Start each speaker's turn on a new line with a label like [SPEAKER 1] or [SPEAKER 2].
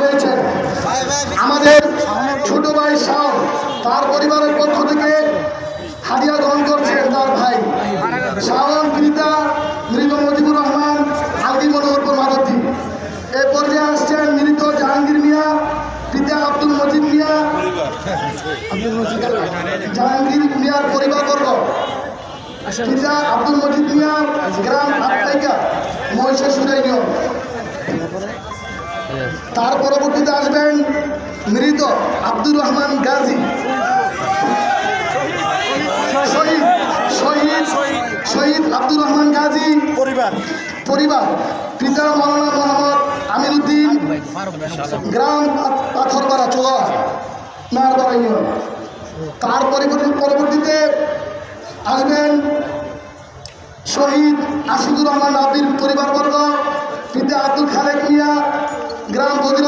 [SPEAKER 1] পেয়েছেন। আমাদের ছোট ভাই শাহ তার পরিবারের পক্ষ থেকে হাদিয়া গ্রহণ করছেন তার ভাই শাওন পিতা মৃত মজিবুর রহমান আলগি মনোহরপুর মাধবদী। এ পর্যায়ে আসছেন মৃত জাহাঙ্গীর মিয়া পিতা আব্দুল মজিদ মিয়া জাহাঙ্গীর মিয়ার পরিবারবর্গ, পিতা আব্দুল মজিদ মিয়া গ্রাম আত্মাইকা মহিষাসুর ইউনিয়ন। তার পরবর্তীতে আসবেন মৃত আব্দুর রহমান গাজী শহীদ আব্দুর রহমান গাজী পরিবার, পিতা মৌলানা মোহাম্মদ আমিরুদ্দিন গ্রাম পাথরপাড়া চোয়া নারপাড়া ইউনিয়ন। তার পরবর্তীতে আসবেন শহীদ আশিকুর রহমান আব্দির পরিবারবর্গ, পিতা আব্দুল খালেক মিয়া গ্রাম বদির